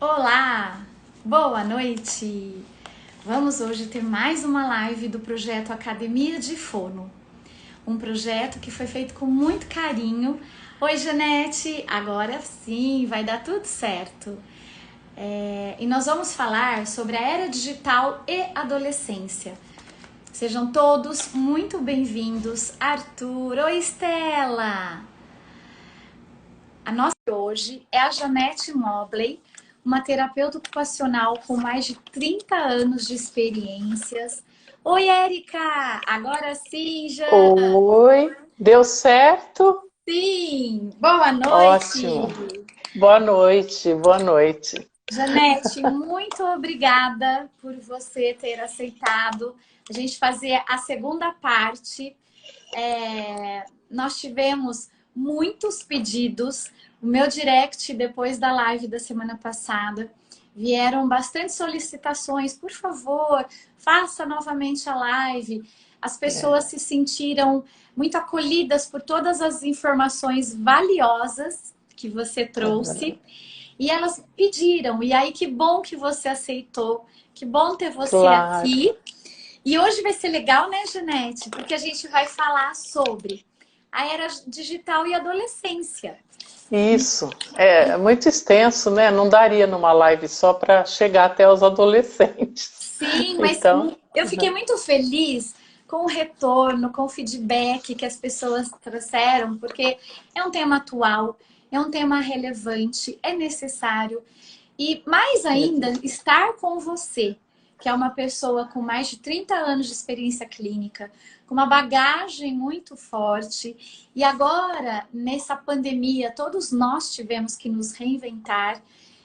Olá, boa noite! Vamos hoje ter mais uma live do projeto Academia de Fono. Um projeto que foi feito com muito carinho. Oi, Janete! Agora sim, vai dar tudo certo. E nós vamos falar sobre a era digital e adolescência. Sejam todos muito bem-vindos. Arthur, oi, Estela! A nossa hoje é a Janete Mobley, uma terapeuta ocupacional com mais de 30 anos de experiências. Oi, Érica! Agora sim, Jan! Oi, deu certo? Sim! Boa noite! Ótimo. Boa noite, boa noite. Janete, muito obrigada por você ter aceitado a gente fazer a segunda parte. Nós tivemos muitos pedidos. O meu direct, depois da live da semana passada, vieram bastante solicitações. Por favor, faça novamente a live. As pessoas se sentiram muito acolhidas por todas as informações valiosas que você trouxe. E elas pediram. E aí, que bom que você aceitou. Que bom ter você Claro. aqui. E hoje vai ser legal, né, Janete? Porque a gente vai falar sobre a era digital e adolescência. Isso. É muito extenso, né? Não daria numa live só para chegar até os adolescentes. Sim, mas Então, eu fiquei muito feliz com o retorno, com o feedback que as pessoas trouxeram, porque é um tema atual, é um tema relevante, é necessário. E mais ainda, estar com você, que é uma pessoa com mais de 30 anos de experiência clínica, com uma bagagem muito forte. E agora, nessa pandemia, todos nós tivemos que nos reinventar.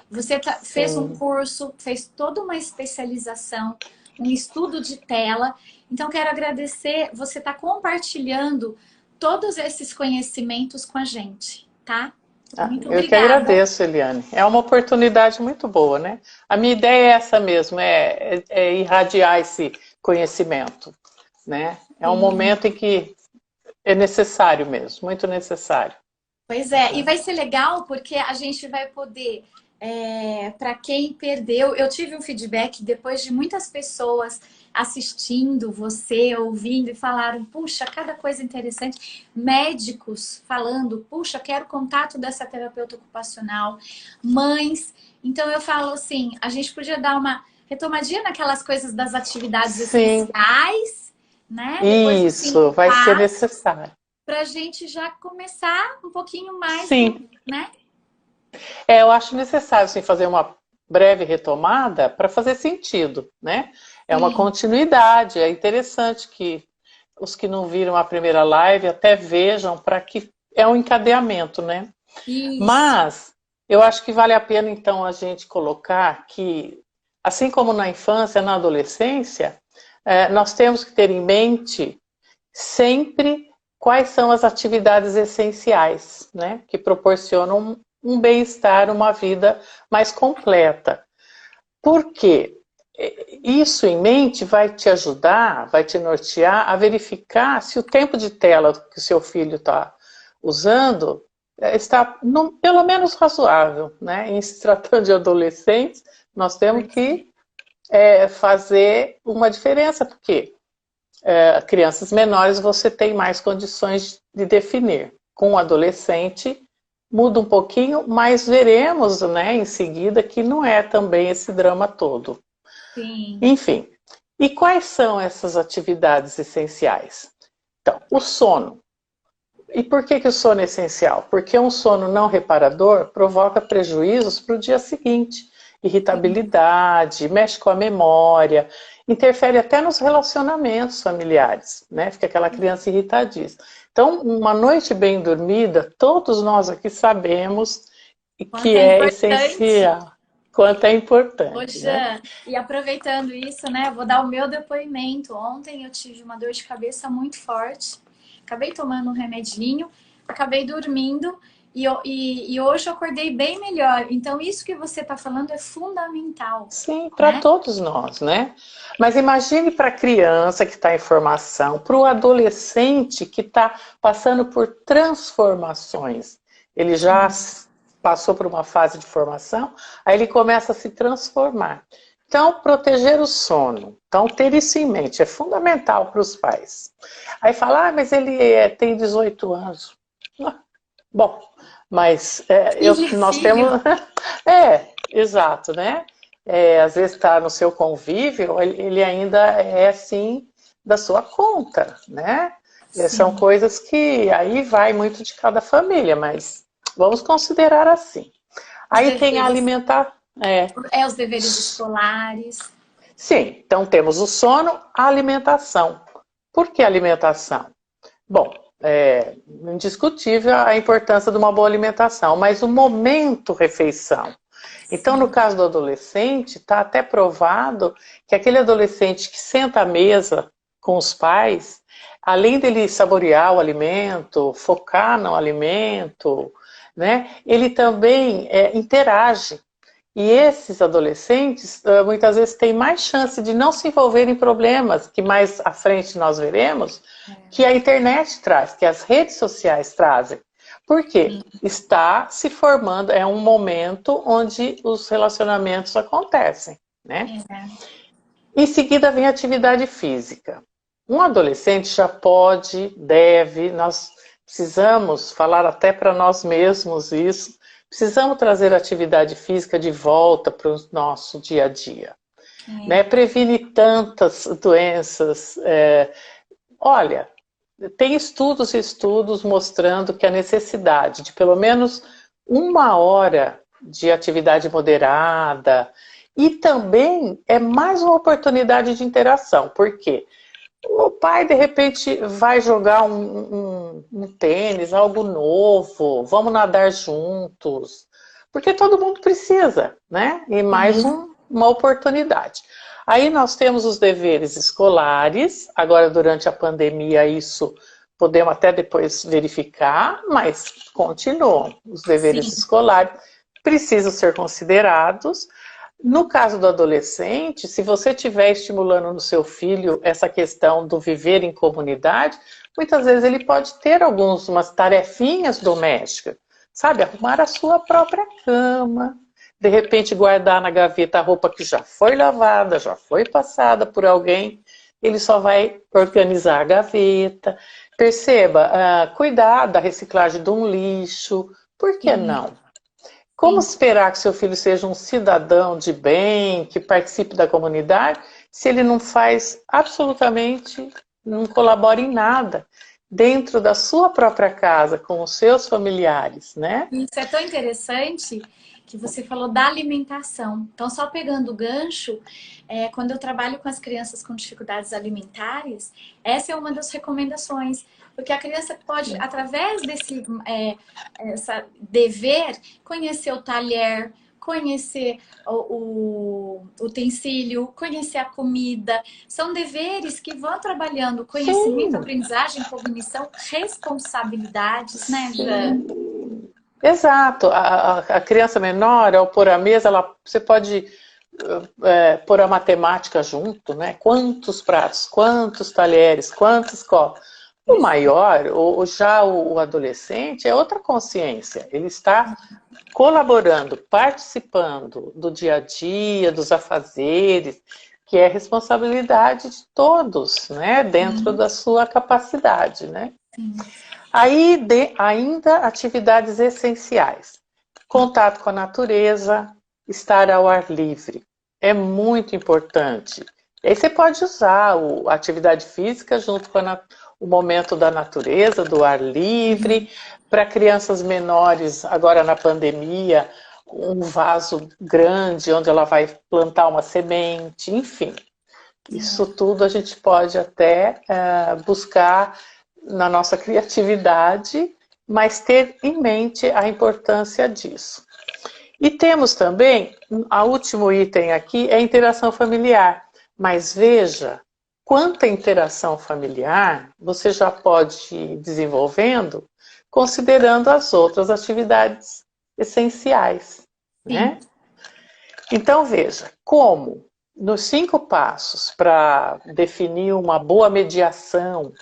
Você fez um sim. curso, fez toda uma especialização, um estudo de tela. Então, quero agradecer você estar compartilhando todos esses conhecimentos com a gente, tá? Muito Eu que obrigada. agradeço, Eliane. É uma oportunidade muito boa, né? A minha ideia é essa mesmo, é irradiar esse conhecimento, né? É um Sim. momento em que é necessário mesmo, muito necessário. Pois é, e vai ser legal porque a gente vai poder, para quem perdeu, eu tive um feedback depois de muitas pessoas assistindo você, ouvindo e falaram, puxa, cada coisa interessante. Médicos falando, puxa, quero contato dessa terapeuta ocupacional. Mães. Então eu falo assim, a gente podia dar uma retomadinha naquelas coisas das atividades Sim, essenciais, né? Depois os isso, cinco vai ser passos necessário. para a gente já começar um pouquinho mais do, Sim, né? eu acho necessário sim, fazer uma breve retomada para fazer sentido, né? É uma Sim, continuidade, é interessante que os que não viram a primeira live até vejam para que é um encadeamento, né? isso. Mas eu acho que vale a pena então a gente colocar que, assim como na infância, na adolescência, nós temos que ter em mente sempre quais são as atividades essenciais, né, que proporcionam um bem-estar, uma vida mais completa. Por quê? Isso em mente vai te ajudar, vai te nortear a verificar se o tempo de tela que o seu filho está usando está pelo menos razoável, né? Em se tratando de adolescentes, nós temos Pois é. que fazer uma diferença, porque crianças menores você tem mais condições de definir. Com o adolescente muda um pouquinho, mas veremos, né, em seguida que não é também esse drama todo. Sim. Enfim, e quais são essas atividades essenciais? Então, o sono. E por que o sono é essencial? Porque um sono não reparador provoca prejuízos para o dia seguinte. Irritabilidade, mexe com a memória, interfere até nos relacionamentos familiares, né? Fica aquela criança irritadiça. Então, uma noite bem dormida, todos nós aqui sabemos Quanto que é é importante. essencial, quanto é importante, né? Poxa, e aproveitando isso, né, eu vou dar o meu depoimento. Ontem eu tive uma dor de cabeça muito forte. Acabei tomando um remedinho, acabei dormindo e hoje eu acordei bem melhor. Então, isso que você está falando é fundamental, Sim, para né? todos nós, né? Mas imagine para a criança que está em formação, para o adolescente que está passando por transformações. Ele já passou por uma fase de formação, aí ele começa a se transformar. Então, proteger o sono. Então, ter isso em mente é fundamental para os pais. Aí fala, mas ele tem 18 anos. Bom, mas nós Filho. temos... exato, né? Às vezes está no seu convívio, ele ainda é, assim, da sua conta, né? São coisas que aí vai muito de cada família, mas vamos considerar assim. Aí tem a alimentar... Os deveres escolares. Sim, então temos o sono, a alimentação. Por que alimentação? Bom, é indiscutível a importância de uma boa alimentação, mas o momento refeição. Então, no caso do adolescente, está até provado que aquele adolescente que senta à mesa com os pais, além dele saborear o alimento, focar no alimento, né, ele também interage. E esses adolescentes, muitas vezes, têm mais chance de não se envolver em problemas, que mais à frente nós veremos, que a internet traz, que as redes sociais trazem. Por quê? Está se formando, é um momento onde os relacionamentos acontecem, né? Em seguida vem a atividade física. Um adolescente já pode, deve, nós precisamos falar até para nós mesmos isso, precisamos trazer a atividade física de volta para o nosso dia a dia. Né? Previne tantas doenças. Olha, tem estudos e estudos mostrando que a necessidade de pelo menos 1 hora de atividade moderada e também é mais uma oportunidade de interação. Por quê? O pai, de repente, vai jogar um tênis, algo novo, vamos nadar juntos, porque todo mundo precisa, né? E mais uma oportunidade. Aí nós temos os deveres escolares, agora durante a pandemia isso podemos até depois verificar, mas continuam. Os deveres escolares precisam ser considerados. No caso do adolescente, se você estiver estimulando no seu filho essa questão do viver em comunidade, muitas vezes ele pode ter umas tarefinhas domésticas, sabe? Arrumar a sua própria cama, de repente guardar na gaveta a roupa que já foi lavada, já foi passada por alguém, ele só vai organizar a gaveta. Perceba, cuidar da reciclagem de um lixo, por que não? Como esperar que seu filho seja um cidadão de bem, que participe da comunidade, se ele não faz absolutamente, não colabora em nada dentro da sua própria casa, com os seus familiares, né? Isso é tão interessante que você falou da alimentação. Então, só pegando o gancho, quando eu trabalho com as crianças com dificuldades alimentares, essa é uma das recomendações. Porque a criança pode, através desse dever, conhecer o talher, conhecer o utensílio, conhecer a comida. São deveres que vão trabalhando conhecimento, aprendizagem, cognição, responsabilidades, né, Jã? Exato. A criança menor, ao pôr a mesa, você pode pôr a matemática junto, né? Quantos pratos, quantos talheres, quantos copos. O maior, ou já o adolescente, é outra consciência. Ele está colaborando, participando do dia a dia, dos afazeres, que é responsabilidade de todos, né? Dentro da sua capacidade, né? Aí, ainda atividades essenciais. Contato com a natureza, estar ao ar livre. É muito importante. E aí você pode usar a atividade física junto com o momento da natureza, do ar livre. Para crianças menores, agora na pandemia, um vaso grande onde ela vai plantar uma semente, enfim. Isso tudo a gente pode até buscar na nossa criatividade, mas ter em mente a importância disso. E temos também, o último item aqui, é a interação familiar. Mas veja, quanta interação familiar você já pode ir desenvolvendo, considerando as outras atividades essenciais, né? Então veja, como nos 5 passos para definir uma boa mediação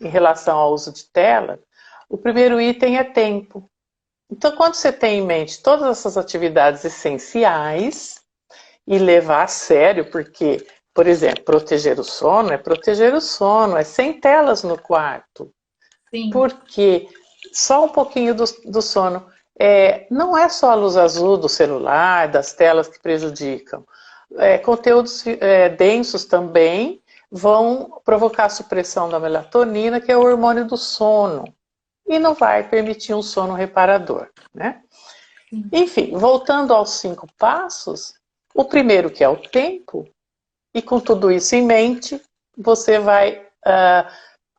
em relação ao uso de tela, o primeiro item é tempo. Então, quando você tem em mente todas essas atividades essenciais e levar a sério, porque, por exemplo, proteger o sono, é sem telas no quarto. Sim, Porque só um pouquinho do sono. Não é só a luz azul do celular, das telas que prejudicam. Conteúdos densos também vão provocar a supressão da melatonina, que é o hormônio do sono, e não vai permitir um sono reparador, né? sim. Enfim, voltando aos 5 passos, o primeiro que é o tempo, e com tudo isso em mente, você vai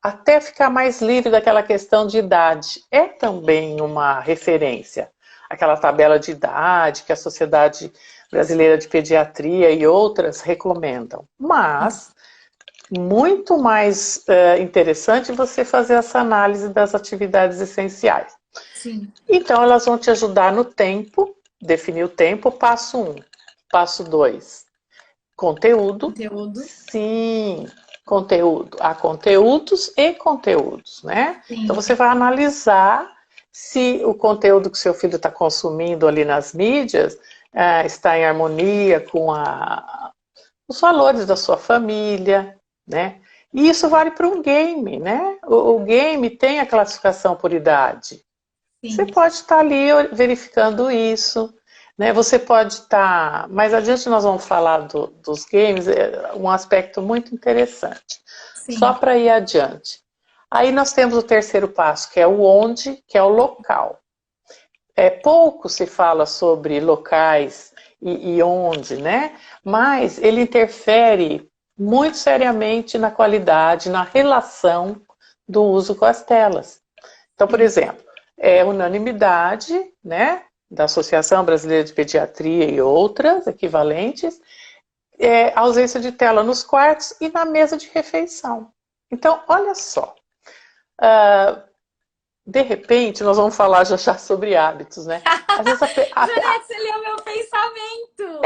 até ficar mais livre daquela questão de idade. É também uma referência, aquela tabela de idade que a Sociedade Brasileira de Pediatria e outras recomendam. Mas muito mais interessante você fazer essa análise das atividades essenciais. Sim. Então, elas vão te ajudar no tempo, definir o tempo, passo 1. Passo 2, conteúdo. Conteúdo. Sim, conteúdo. Há conteúdos e conteúdos, né? Então, Sim. você vai analisar se o conteúdo que seu filho está consumindo ali nas mídias está em harmonia com os valores da sua família, né? E isso vale para um game, né? O game tem a classificação por idade. Você Sim. pode estar ali verificando isso, né? Você pode estar... Mais adiante nós vamos falar dos games, um aspecto muito interessante. Só Sim. para ir adiante. Aí nós temos o terceiro passo, que é o onde, que é o local. Pouco se fala sobre locais e onde, né? Mas ele interfere muito seriamente na qualidade, na relação do uso com as telas. Então, por Sim. exemplo, é unanimidade, né, da Associação Brasileira de Pediatria e outras equivalentes, ausência de tela nos quartos e na mesa de refeição. Então, olha só, de repente, nós vamos falar já já sobre hábitos, né? Às vezes Janete, você leu meu pensamento!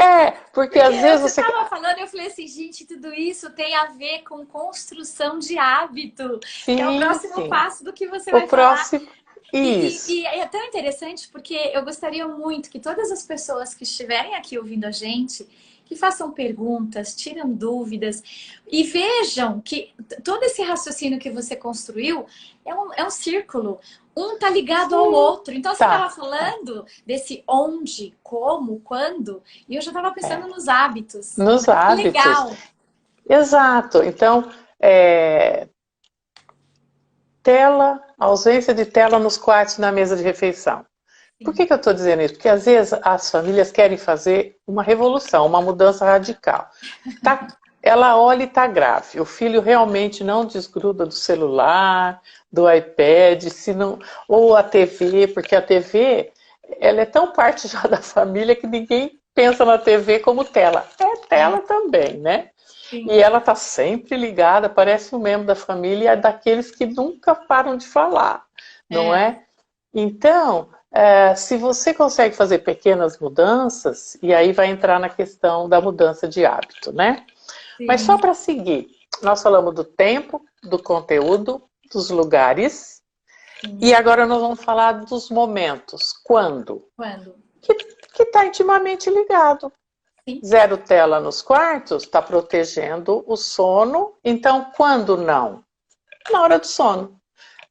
porque Porque às vezes você você... estava falando, eu falei assim, gente, tudo isso tem a ver com construção de hábito, que é o Sim, próximo sim. passo do que você O vai falar. próximo, E, isso. e é tão interessante porque eu gostaria muito que todas as pessoas que estiverem aqui ouvindo a gente, que façam perguntas, tiram dúvidas e vejam que todo esse raciocínio que você construiu é um círculo. Um tá ligado ao Sim, outro. Então você estava tá. falando desse onde, como, quando, e eu já estava pensando É. nos hábitos. Nos Que hábitos. legal! Exato. Então, tela, ausência de tela nos quartos e na mesa de refeição. Por Sim, que eu estou dizendo isso? Porque às vezes as famílias querem fazer uma revolução, uma mudança radical. Ela olha e está grave. O filho realmente não desgruda do celular, do iPad, se não, ou a TV, porque a TV ela é tão parte já da família que ninguém pensa na TV como tela. É tela também, né? E sim. ela está sempre ligada, parece um membro da família, é daqueles que nunca param de falar, não É, é? Então, se você consegue fazer pequenas mudanças, e aí vai entrar na questão da mudança de hábito, né? Mas só sim. para seguir, nós falamos do tempo, do conteúdo, dos lugares, e Sim. agora nós vamos falar dos momentos. Quando? Quando? Que está intimamente ligado. Sim. Zero tela nos quartos está protegendo o sono. Então, quando não? Na hora do sono.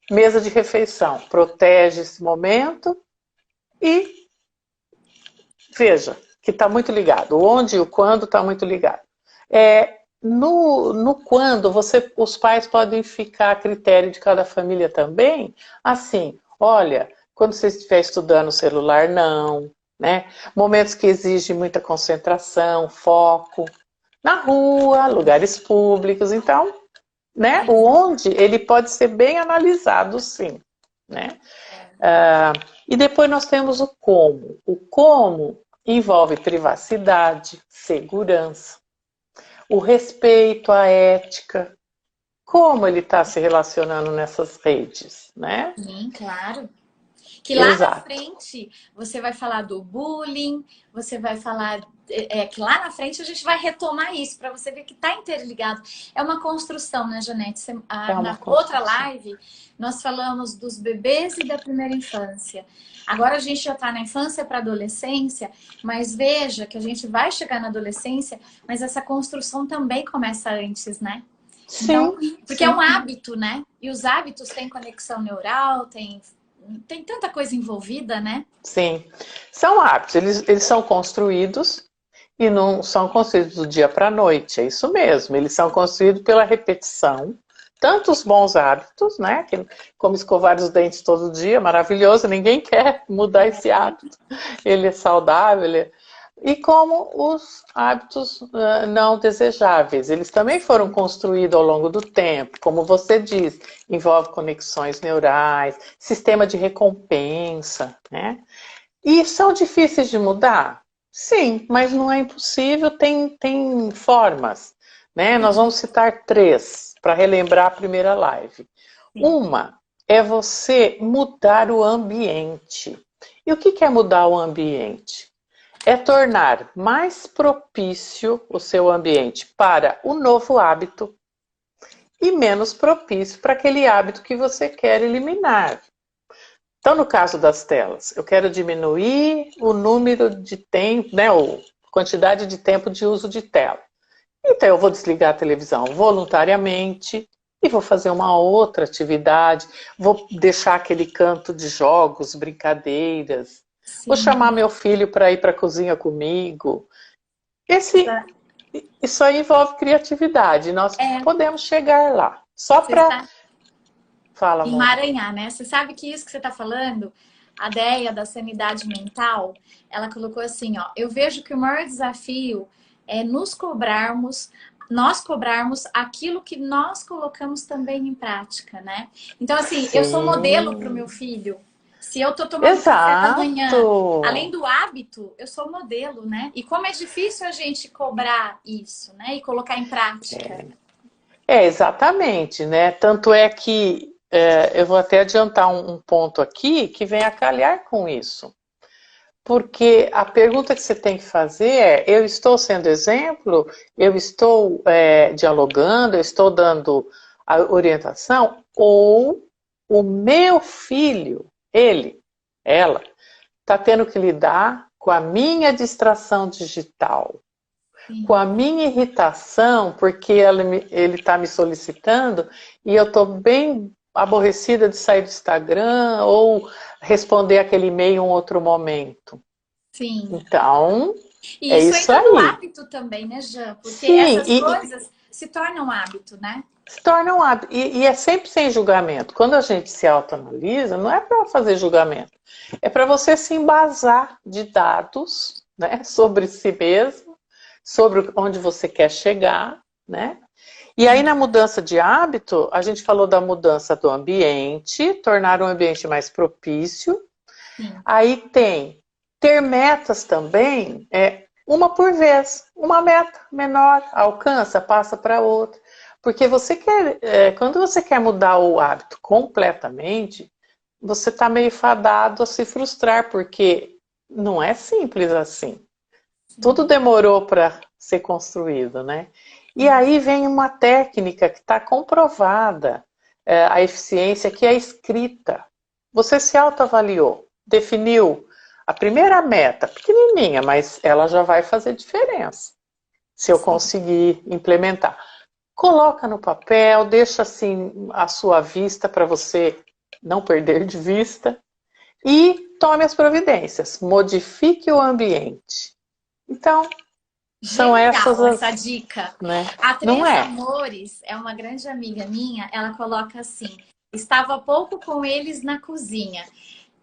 Mesa de refeição protege esse momento e veja que está muito ligado. O onde e o quando está muito ligado. No quando, os pais podem ficar a critério de cada família também. Assim, olha, quando você estiver estudando o celular, não. Né? Momentos que exigem muita concentração, foco. Na rua, lugares públicos. Então, né? O Exato. onde, ele pode ser bem analisado, sim. Né? É. E depois nós temos o como. O como envolve privacidade, segurança, o respeito à ética, como ele está se relacionando nessas redes, né? Sim, claro. Que lá na Exato. frente você vai falar do bullying, você vai falar que lá na frente a gente vai retomar isso para você ver que está interligado. É uma construção, né, Janete? É uma Na outra construção. live nós falamos dos bebês e da primeira infância. Agora a gente já está na infância para adolescência, mas veja que a gente vai chegar na adolescência, mas essa construção também começa antes, né? Então, Sim, porque é um sim. hábito, né? E os hábitos têm conexão neural, tem tanta coisa envolvida, né? Sim. São hábitos, eles são construídos e não são construídos do dia para a noite, é isso mesmo. Eles são construídos pela repetição, tanto os bons hábitos, né? Como escovar os dentes todo dia, maravilhoso, ninguém quer mudar esse hábito. Ele é saudável, e como os hábitos não desejáveis. Eles também foram construídos ao longo do tempo, como você diz, envolve conexões neurais, sistema de recompensa, né? E são difíceis de mudar? Sim, mas não é impossível, tem formas, né? Nós vamos citar 3 para relembrar a primeira live. Sim. Uma é você mudar o ambiente. E o que é mudar o ambiente? É tornar mais propício o seu ambiente para o novo hábito e menos propício para aquele hábito que você quer eliminar. Então, no caso das telas, eu quero diminuir o número de tempo, né, ou quantidade de tempo de uso de tela. Então, eu vou desligar a televisão voluntariamente e vou fazer uma outra atividade, vou deixar aquele canto de jogos, brincadeiras, vou Sim. chamar meu filho para ir para a cozinha comigo. Isso aí envolve criatividade, nós É, podemos chegar lá. Só você para... está Fala, amor. emaranhar, né? Você sabe que isso que você está falando, a ideia da sanidade mental, ela colocou assim, ó, eu vejo que o maior desafio é nós cobrarmos aquilo que nós colocamos também em prática, né? Então, assim, eu sou modelo para o meu Sim, filho. Se eu tô tomando café da manhã, além exato. do hábito, eu sou modelo, né? E como é difícil a gente cobrar isso, né? E colocar em prática. Exatamente, né? Tanto é que eu vou até adiantar um ponto aqui que vem a calhar com isso. Porque a pergunta que você tem que fazer é: eu estou sendo exemplo? Eu estou dialogando? Eu estou dando a orientação? Ou o meu filho, ele, ela, está tendo que lidar com a minha distração digital, com a Sim. minha irritação, porque ele está me solicitando e eu estou bem aborrecida de sair do Instagram ou responder aquele e-mail em um outro momento. Sim. Então, E é isso isso entra no aí. hábito também, né, Jean? Porque Sim, essas e coisas se tornam hábito, né? se torna um hábito. E é sempre sem julgamento. Quando a gente se autoanalisa, não é para fazer julgamento. É para você se embasar de dados, né, sobre si mesmo, sobre onde você quer chegar, né? E aí, na mudança de hábito, a gente falou da mudança do ambiente, tornar o ambiente mais propício. Sim. Aí tem ter metas também, uma por vez. Uma meta menor, alcança, passa para outra. Porque você quer, quando você quer mudar o hábito completamente, você está meio fadado a se frustrar, porque não é simples assim. Tudo Sim. demorou para ser construído, né? E aí vem uma técnica que está comprovada, a eficiência, que é a escrita. Você se autoavaliou, definiu a primeira meta, pequenininha, mas ela já vai fazer diferença, se eu Sim. conseguir implementar. Coloca no papel, deixa assim a sua vista para você não perder de vista e tome as providências, modifique o ambiente. Então, são essas Genial essa as, dica. né? A Não Três é? Amores é uma grande amiga minha. Ela coloca assim: estava há pouco com eles na cozinha.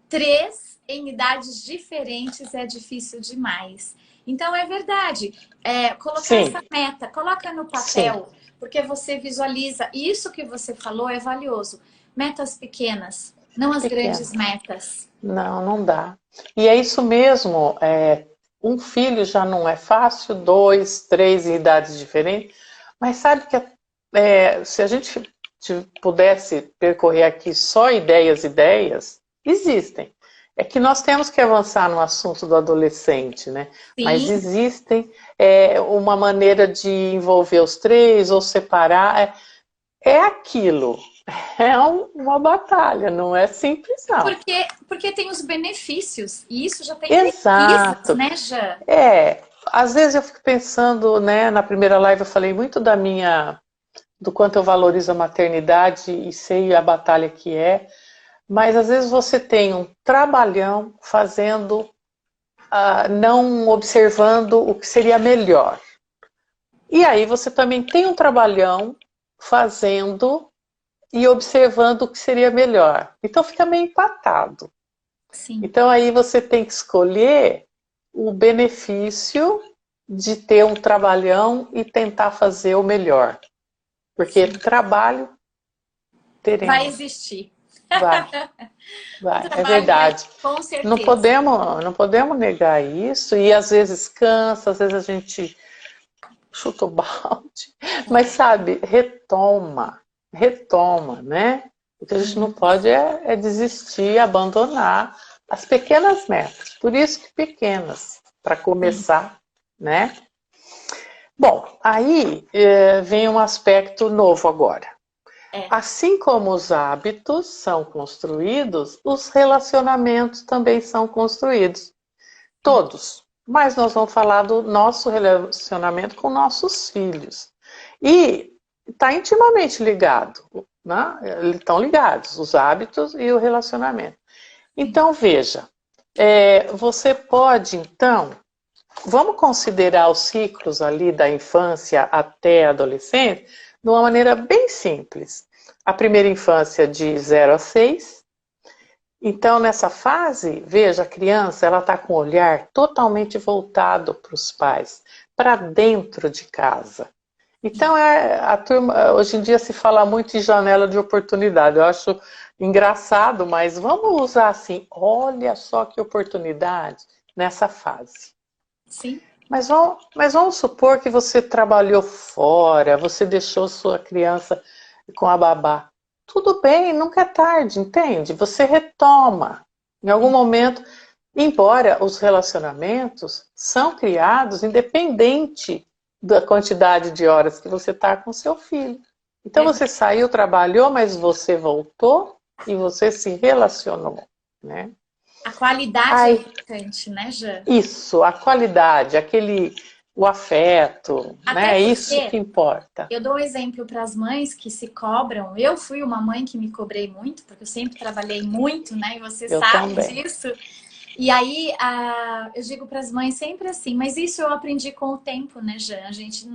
3 em idades diferentes é difícil demais. Então é verdade. Colocar essa Sim, meta, coloca no sim, papel, porque você visualiza. Isso que você falou é valioso. Metas pequenas, não as grandes pequenas. metas. Não, não dá. E é isso mesmo. Um filho já não é fácil, 2, 3 em idades diferentes. Mas sabe que se a gente pudesse percorrer aqui só ideias, existem. É que nós temos que avançar no assunto do adolescente, né? Mas Sim, existem uma maneira de envolver os três ou separar. É aquilo. É uma batalha, não é simples, não. porque tem os benefícios, e isso já tem pesquisas, Exato. né, Jean? Às vezes eu fico pensando, né? Na primeira live eu falei muito do quanto eu valorizo a maternidade e sei a batalha que é. Mas às vezes você tem um trabalhão fazendo, não observando o que seria melhor. E aí você também tem um trabalhão fazendo e observando o que seria melhor. Então fica meio empatado. Sim, Então aí você tem que escolher o benefício de ter um trabalhão e tentar fazer o melhor. Porque sim. trabalho Vai teremos. existir. Vai. O Vai, é trabalho vai, verdade. com Não certeza. podemos, não podemos negar isso, e às vezes cansa, às vezes a gente chuta o balde, mas sabe, retoma, né? O que a gente não Sim, pode é desistir, abandonar as pequenas metas, por isso que pequenas, para sim. começar, né? Bom, aí vem um aspecto novo agora. É. Assim como os hábitos são construídos, os relacionamentos também são construídos. Todos. Mas nós vamos falar do nosso relacionamento com nossos filhos. E está intimamente ligado, né? Eles estão ligados, os hábitos e o relacionamento. Então, veja, você pode, então, vamos considerar os ciclos ali da infância até a adolescência de uma maneira bem simples. A primeira infância de 0 a 6. Então, nessa fase, veja, a criança ela está com o olhar totalmente voltado para os pais, para dentro de casa. Então, a turma, hoje em dia se fala muito em janela de oportunidade. Eu acho engraçado, mas vamos usar assim, olha só que oportunidade nessa fase. Sim, Mas vamos supor que você trabalhou fora, você deixou sua criança com a babá. Tudo bem, nunca é tarde, entende? Você retoma. Em algum sim, momento, embora os relacionamentos são criados independente da quantidade de horas que você está com seu filho. Então verdade. você saiu, trabalhou, mas você voltou e você se relacionou, né? A qualidade é Ai, importante, né, Jean? isso, a qualidade, o afeto, Até né? É isso porque que importa. eu dou um exemplo para as mães que se cobram. Eu fui uma mãe que me cobrei muito, porque eu sempre trabalhei muito, né? E você Eu sabe também. disso. E aí, eu digo para as mães sempre assim, mas isso eu aprendi com o tempo, né, Jean? A gente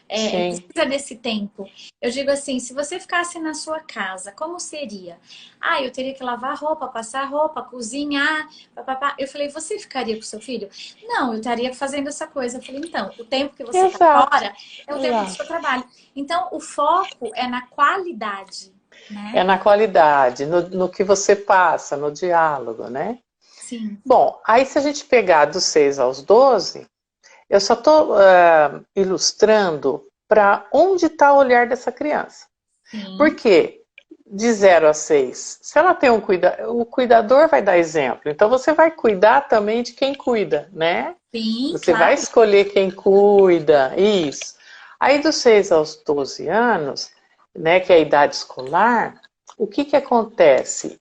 Sim, precisa desse tempo. Eu digo assim, se você ficasse na sua casa, como seria? Ah, eu teria que lavar roupa, passar roupa, cozinhar, papapá. Eu falei, você ficaria com seu filho? Não, eu estaria fazendo essa coisa. Eu falei, então, o tempo que você está exato, fora é o tempo do seu exato. trabalho. Então, o foco é na qualidade, É né? na qualidade, no que você passa, no diálogo, né? Sim, Bom, aí se a gente pegar dos 6 aos 12, eu só estou ilustrando para onde está o olhar dessa criança. sim, Porque de 0 a 6, se ela tem o cuidador vai dar exemplo. Então você vai cuidar também de quem cuida, né? sim, Você vai claro. escolher quem cuida, isso. Aí dos 6 aos 12 anos, né, que é a idade escolar, o que que acontece?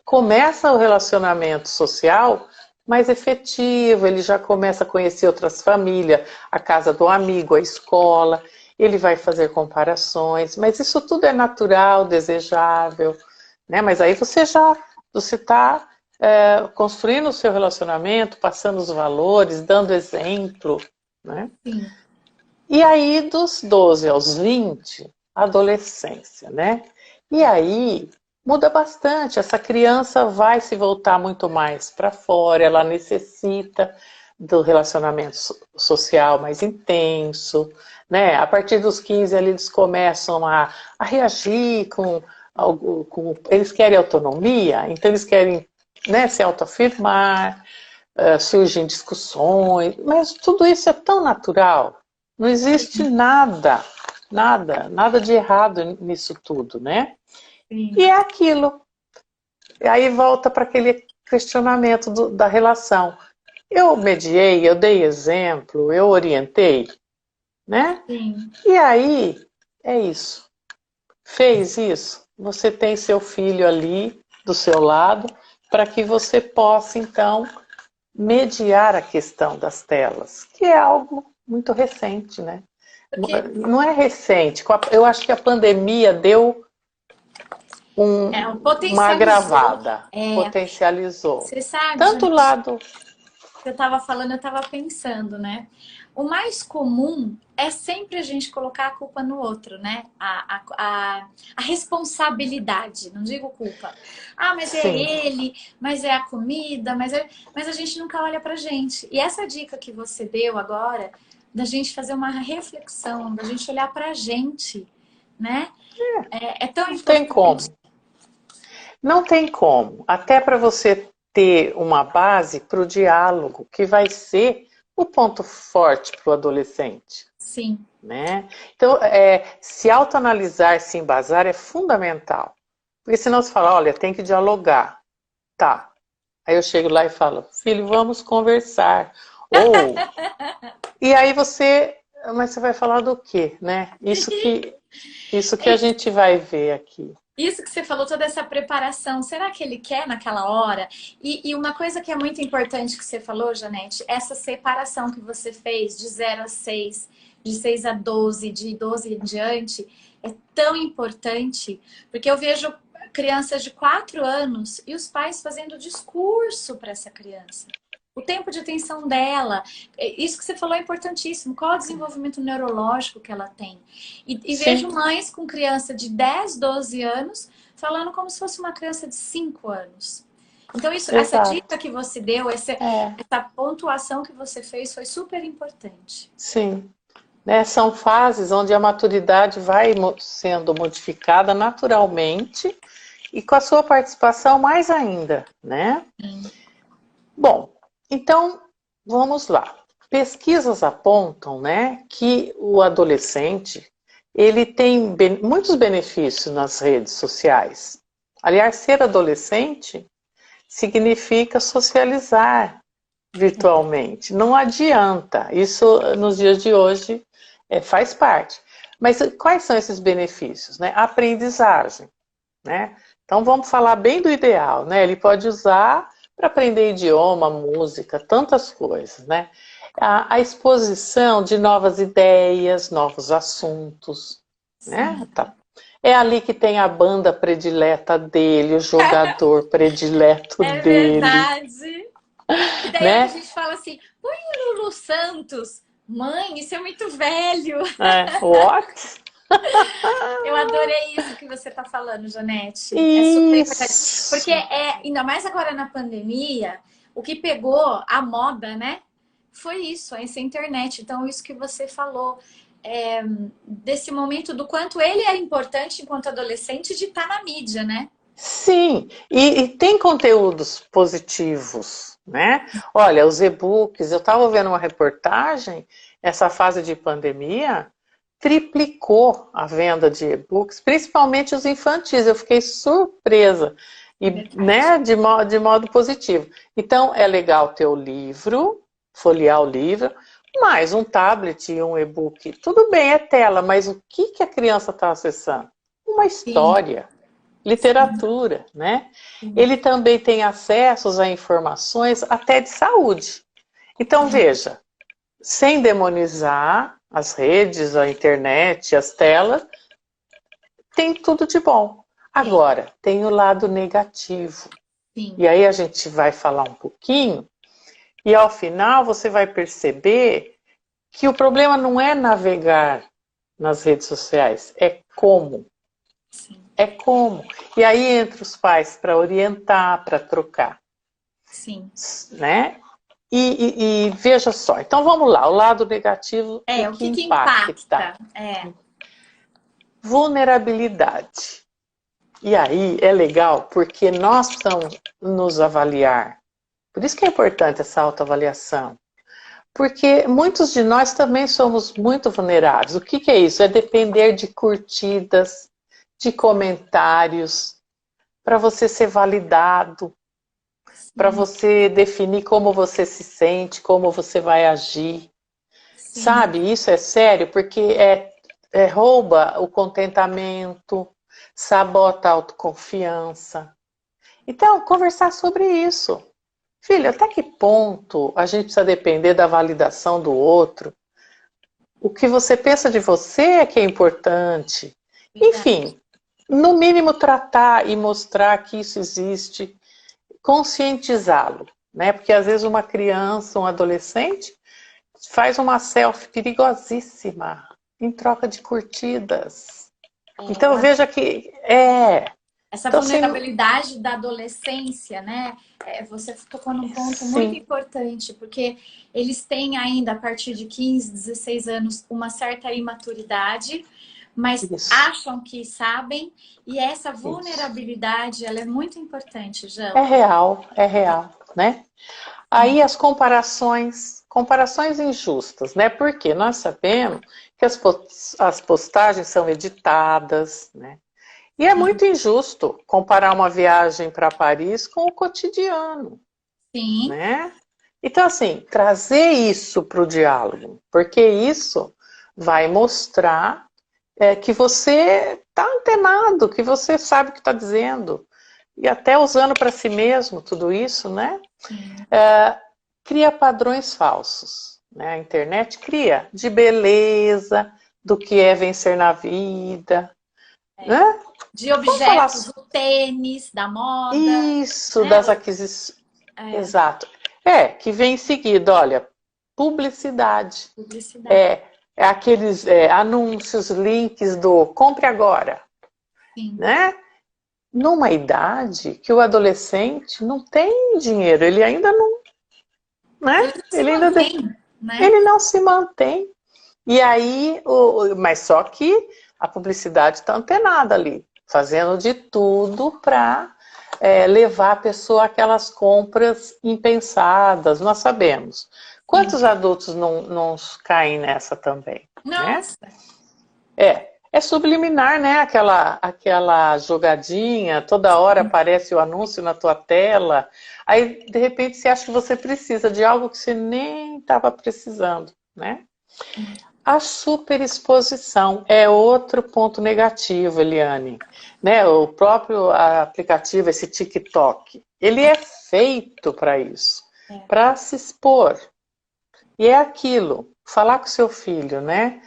Começa o relacionamento social mais efetivo, ele já começa a conhecer outras famílias, a casa do amigo, a escola, ele vai fazer comparações, mas isso tudo é natural, desejável, né? Mas aí você está construindo o seu relacionamento, passando os valores, dando exemplo, né? Sim. E aí dos 12 aos 20, adolescência, né? E aí muda bastante, essa criança vai se voltar muito mais para fora, ela necessita do relacionamento social mais intenso, né? A partir dos 15 ali, eles começam a reagir eles querem autonomia, então eles querem, né, se autoafirmar, surgem discussões, mas tudo isso é tão natural, não existe nada de errado nisso tudo, né? E Sim, é aquilo. E aí volta para aquele questionamento da relação. Eu mediei, eu dei exemplo, eu orientei, né? Sim. E aí, é isso. Fez isso, você tem seu filho ali do seu lado para que você possa, então, mediar a questão das telas, que é algo muito recente, né? Porque Não é recente, eu acho que a pandemia deu uma potencializou. agravada, É, potencializou. você sabe, Tanto o Janete, lado... que eu estava falando, eu estava pensando, né? O mais comum é sempre a gente colocar a culpa no outro, né? A responsabilidade, não digo culpa. Ah, mas é Sim, ele, mas é a comida, mas a gente nunca olha pra gente. E essa dica que você deu agora, da gente fazer uma reflexão, da gente olhar pra gente, né? É tão não tem importante. como. Não tem como. Até para você ter uma base para o diálogo, que vai ser o ponto forte para o adolescente. Sim. Né? Então, se autoanalisar, se embasar é fundamental. Porque senão você fala, olha, tem que dialogar. Tá. Aí eu chego lá e falo, filho, vamos conversar. Ou, e aí mas você vai falar do quê, né? Isso que a gente vai ver aqui. Isso que você falou, toda essa preparação, será que ele quer naquela hora? E uma coisa que é muito importante que você falou, Janete, essa separação que você fez de 0 a 6, de 6 a 12, de 12 em diante, é tão importante, porque eu vejo crianças de 4 anos e os pais fazendo discurso para essa criança. O tempo de atenção dela, isso que você falou é importantíssimo. Qual é o desenvolvimento neurológico que ela tem? E vejo Sim, mães com criança de 10, 12 anos falando como se fosse uma criança de 5 anos. Então, essa dica exato. que você deu, essa É, pontuação que você fez foi super importante. sim. Né, são fases onde a maturidade vai sendo modificada naturalmente e com a sua participação mais ainda, né? Sim. Bom, então vamos lá. Pesquisas apontam, né, que o adolescente ele tem muitos benefícios nas redes sociais. Aliás, ser adolescente significa socializar virtualmente. Não adianta. Isso nos dias de hoje faz parte. Mas quais são esses benefícios? Né? A aprendizagem. Né? Então vamos falar bem do ideal. Né? Ele pode usar para aprender idioma, música, tantas coisas. Né? A exposição de novas ideias, novos assuntos. Né? Sim. Tá. É ali que tem a banda predileta dele, o jogador predileto É dele. verdade. E daí a Né? gente fala assim, põe o Lulu Santos. Mãe, isso é muito velho. What? Eu adorei isso que você está falando, Janete. É super importante. Porque Isso. ainda mais agora na pandemia, o que pegou a moda, né? Foi isso, essa internet. Então, isso que você falou, desse momento do quanto ele é importante enquanto adolescente de estar na mídia, né? Sim, e tem conteúdos positivos, né? Olha, os e-books, eu estava vendo uma reportagem, essa fase de pandemia triplicou a venda de e-books, principalmente os infantis. Eu fiquei surpresa, É e, verdade. né, de modo positivo. Então, é legal ter o livro, folhear o livro, mais um tablet e um e-book. Tudo bem, é tela, mas o que a criança está acessando? Uma Sim, história. sim, Literatura, né? sim. Ele também tem acesso a informações até de saúde. Então, Sim. veja, sem demonizar as redes, a internet, as telas, tem tudo de bom. Tem, Agora, tem o lado negativo. sim, E aí a gente vai falar um pouquinho, e ao final você vai perceber que o problema não é navegar nas redes sociais, é como. sim, É como. E aí entra os pais para orientar, para trocar, sim. né? E veja só, então vamos lá, o lado negativo, o O que que que impacta? impacta? É, Vulnerabilidade. E aí é legal porque nós precisamos nos avaliar. Por isso que é importante essa autoavaliação. Porque muitos de nós também somos muito vulneráveis. O que é isso? É depender de curtidas, de comentários, para você ser validado. para você definir como você se sente, como você vai agir. Sim. Sabe, isso é sério, porque rouba o contentamento, sabota a autoconfiança. Então, conversar sobre isso. Filho, até que ponto a gente precisa depender da validação do outro? O que você pensa de você é que é importante. Enfim, no mínimo tratar e mostrar que isso existe, conscientizá-lo, né? Porque às vezes uma criança, um adolescente, faz uma selfie perigosíssima em troca de curtidas. Então veja que essa então, vulnerabilidade da adolescência, né? Você tocou num ponto muito importante, porque eles têm ainda, a partir de 15, 16 anos, uma certa imaturidade, mas acham que sabem, e essa vulnerabilidade, ela é muito importante, Jão. É real, né? Aí as comparações injustas, né? Porque nós sabemos que as postagens são editadas, né? E é muito injusto comparar uma viagem para Paris com o cotidiano. Sim. Né? Então, assim, trazer isso para o diálogo, porque isso vai mostrar que você está antenado, que você sabe o que está dizendo. E até usando para si mesmo tudo isso, né? Cria padrões falsos. Né? A internet cria de beleza, do que é vencer na vida. Né? De objetos, do tênis, da moda. Isso, né? Das aquisições. Exato. Que vem em seguida, olha, publicidade. Aqueles anúncios, links do compre agora. Sim. Né? Numa idade que o adolescente não tem dinheiro, ele ainda não. Né? Ele não se mantém. E aí, mas só que a publicidade está antenada ali, fazendo de tudo para levar a pessoa àquelas compras impensadas, nós sabemos. Quantos adultos não caem nessa também? Nossa! Né? É subliminar, né? Aquela jogadinha, toda hora aparece o anúncio na tua tela, aí de repente você acha que você precisa de algo que você nem estava precisando, né? A superexposição é outro ponto negativo, Eliane. Né? O próprio aplicativo, esse TikTok, ele é feito para isso, para se expor. E é aquilo, falar com seu filho, né?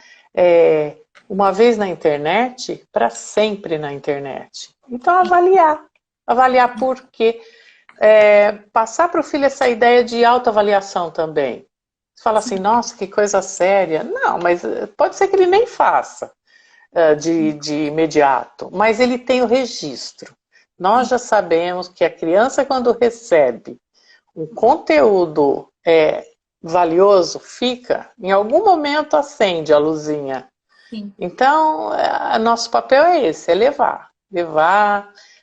Uma vez na internet, para sempre na internet. Então, avaliar por quê. Passar para o filho essa ideia de autoavaliação também. Você fala assim, nossa, que coisa séria. Não, mas pode ser que ele nem faça de imediato, mas ele tem o registro. Nós já sabemos que a criança, quando recebe um conteúdo valioso, em algum momento acende a luzinha. Sim. Então, nosso papel é esse, é levar,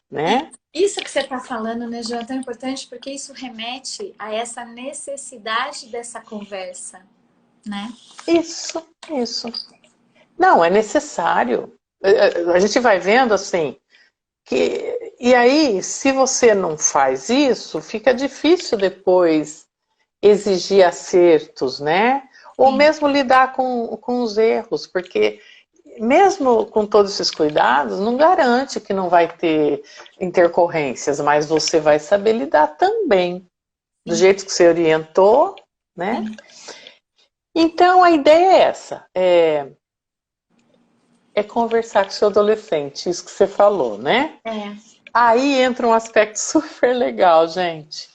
né? Isso que você está falando, né, João, é tão importante porque isso remete a essa necessidade dessa conversa, né? Isso. Não, é necessário. A gente vai vendo assim, e aí, se você não faz isso, fica difícil depois exigir acertos, né? Ou mesmo lidar com os erros, porque mesmo com todos esses cuidados, não garante que não vai ter intercorrências, mas você vai saber lidar também, do jeito que você orientou, né? Então, a ideia é essa, é conversar com o seu adolescente, isso que você falou, né? Aí entra um aspecto super legal, gente.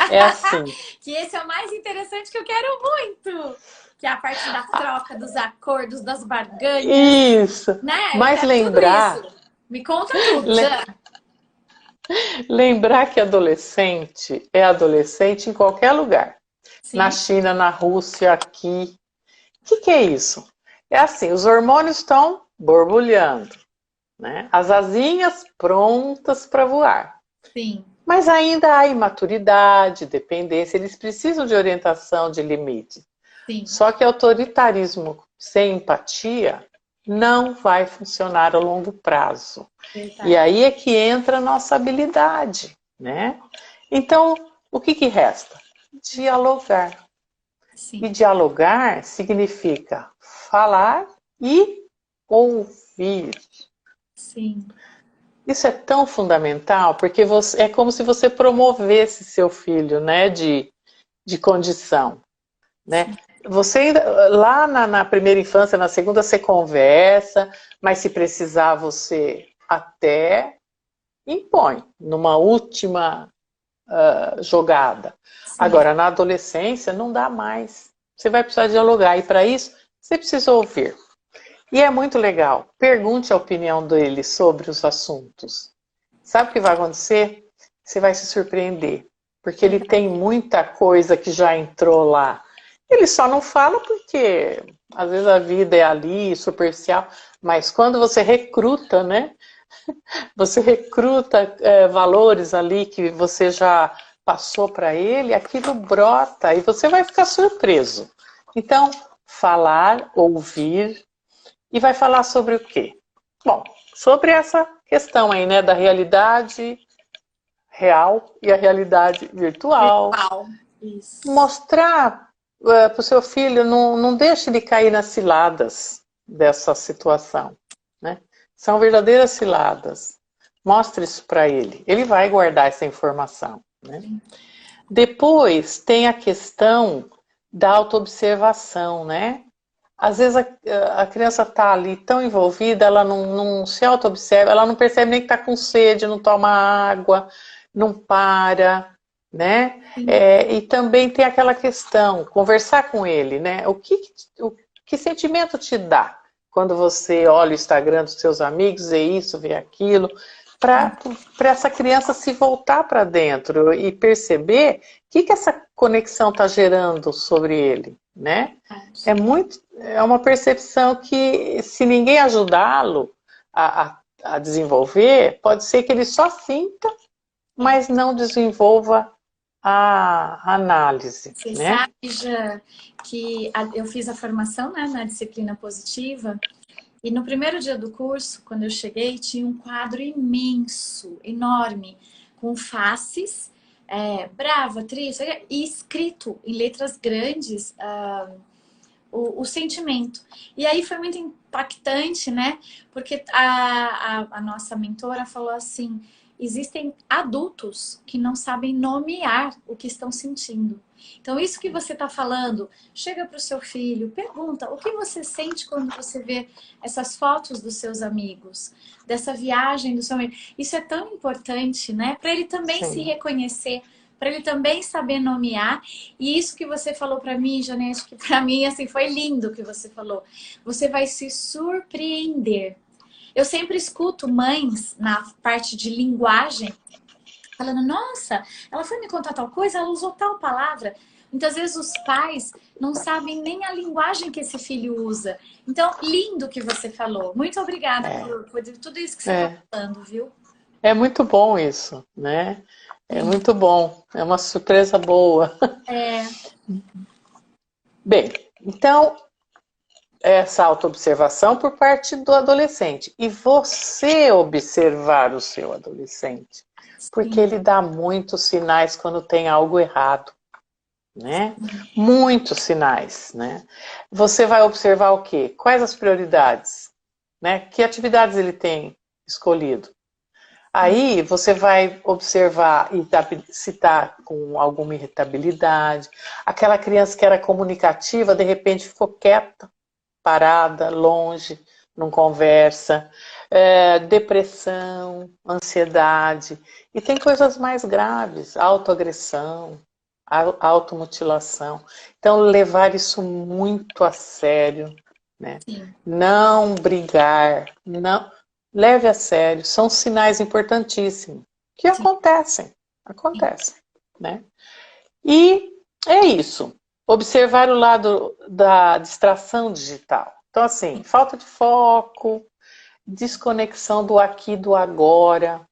É assim. Que esse é o mais interessante, que eu quero muito. Que é a parte da troca, dos acordos, das barganhas. Isso. Né? Mas lembrar... Me conta tudo, já. Lembrar que adolescente é adolescente em qualquer lugar. Sim. Na China, na Rússia, aqui. O que é isso? É assim, os hormônios estão borbulhando, né? As asinhas prontas para voar. Sim. Mas ainda há imaturidade, dependência, eles precisam de orientação, de limite. Sim. Só que autoritarismo sem empatia não vai funcionar a longo prazo. Verdade. E aí é que entra a nossa habilidade, né? Então, o que resta? Dialogar. Sim. E dialogar significa falar e ouvir. Sim. Isso é tão fundamental, porque é como se você promovesse seu filho, né, de condição, né? Você ainda, lá na primeira infância, na segunda você conversa, mas se precisar você até impõe numa última jogada. Sim. Agora, na adolescência, não dá mais. Você vai precisar dialogar, e para isso, você precisa ouvir. E é muito legal. Pergunte a opinião dele sobre os assuntos. Sabe o que vai acontecer? Você vai se surpreender. Porque ele tem muita coisa que já entrou lá. Ele só não fala porque, às vezes, a vida é ali, superficial. Mas quando você recruta, né? Você recruta valores ali que você já passou para ele, aquilo brota e você vai ficar surpreso. Então, falar, ouvir, e vai falar sobre o quê? Bom, sobre essa questão aí, né, da realidade real e a realidade virtual. Isso. Mostrar para o seu filho, não deixe de cair nas ciladas dessa situação, né? São verdadeiras ciladas. Mostre isso para ele. Ele vai guardar essa informação, né? Depois tem a questão da autoobservação, né? Às vezes a criança está ali tão envolvida, ela não se auto-observa, ela não percebe nem que está com sede, não toma água, não para, né? E também tem aquela questão, conversar com ele, né? Que sentimento te dá quando você olha o Instagram dos seus amigos, vê isso, vê aquilo, para essa criança se voltar para dentro e perceber o que essa conexão está gerando sobre ele, né? É uma percepção que, se ninguém ajudá-lo a desenvolver, pode ser que ele só sinta, mas não desenvolva a análise. Você né? sabe, já que eu fiz a formação, né, na disciplina positiva, e no primeiro dia do curso, quando eu cheguei, tinha um quadro imenso, enorme, com faces, brava, triste, e escrito em letras grandes o sentimento. E aí foi muito impactante, né? Porque a nossa mentora falou assim: existem adultos que não sabem nomear o que estão sentindo. Então, isso que você está falando, chega para o seu filho, pergunta o que você sente quando você vê essas fotos dos seus amigos, dessa viagem do seu amigo. Isso é tão importante, né? Para ele também se reconhecer, para ele também saber nomear. E isso que você falou para mim, Janete, que para mim assim foi lindo o que você falou. Você vai se surpreender. Eu sempre escuto mães na parte de linguagem falando: nossa, ela foi me contar tal coisa, ela usou tal palavra. Muitas vezes os pais não sabem nem a linguagem que esse filho usa. Então, lindo o que você falou. Muito obrigada por tudo isso que você está falando, viu? É muito bom isso, né? É muito bom. É uma surpresa boa. Bem, então, essa autoobservação por parte do adolescente. E você observar o seu adolescente. Porque ele dá muitos sinais quando tem algo errado. Né? Muitos sinais. Né? Você vai observar o quê? Quais as prioridades? Né? Que atividades ele tem escolhido? Aí você vai observar se está com alguma irritabilidade. Aquela criança que era comunicativa, de repente ficou quieta, parada, longe, não conversa. Depressão, ansiedade. E tem coisas mais graves, autoagressão, automutilação. Então, levar isso muito a sério. Né? Não brigar, não... Leve a sério, são sinais importantíssimos que acontecem, né? E é isso, observar o lado da distração digital. Então, assim, falta de foco, desconexão do aqui e do agora.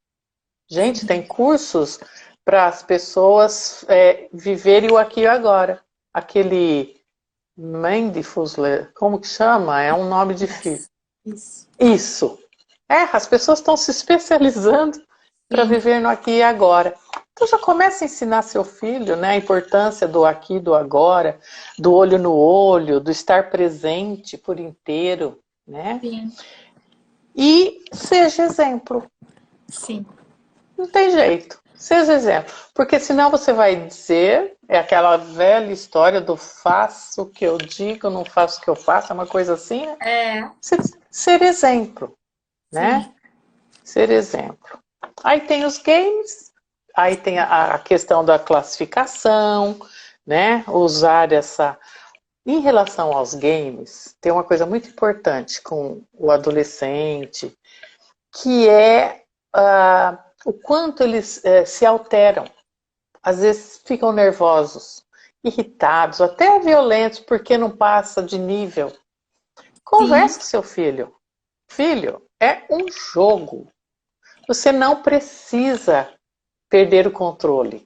Gente, tem cursos para as pessoas viverem o aqui e o agora. Aquele Mindfulness, como que chama? É um nome difícil. Isso. As pessoas estão se especializando para sim, viver no aqui e agora. Então já começa a ensinar seu filho, né, a importância do aqui, do agora, do olho no olho, do estar presente por inteiro, né? sim, E seja exemplo. sim. Não tem jeito. Seja exemplo. Porque senão você vai dizer, é aquela velha história do faço o que eu digo, não faço o que eu faço, é uma coisa assim, né? É, Ser exemplo, sim, né? Ser exemplo. Aí tem os games, aí tem a questão da classificação, né? Usar essa. Em relação aos games, tem uma coisa muito importante com o adolescente, que é o quanto eles se alteram. Às vezes ficam nervosos, irritados, até violentos, porque não passa de nível. sim, Converse com seu filho. Filho, é um jogo. Você não precisa perder o controle.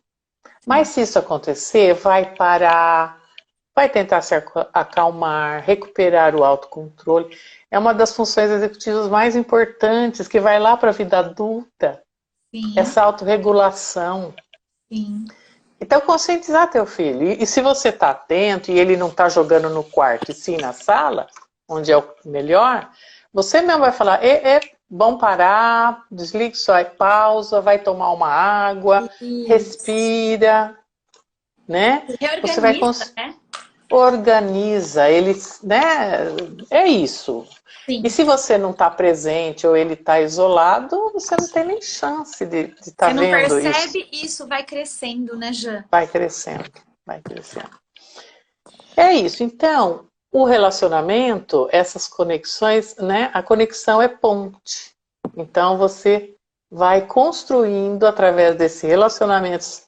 Mas sim. se isso acontecer, vai parar, vai tentar se acalmar, recuperar o autocontrole. É uma das funções executivas mais importantes que vai lá para a vida adulta, Sim, essa autorregulação. sim, Então, conscientizar teu filho. E se você está atento e ele não está jogando no quarto e sim na sala, onde é o melhor, você mesmo vai falar, é bom parar, desliga isso aí, pausa, vai tomar uma água, isso. respira, né? Você vai Reorganiza, né? organiza, ele, né? É isso. E Sim. se você não está presente ou ele está isolado, você não tem nem chance de Você estar não vendo isso. percebe e isso vai crescendo, né, Jean? Vai crescendo, vai crescendo. É isso. Então, o relacionamento, essas conexões, né? A conexão é ponte. Então, você vai construindo através desses relacionamentos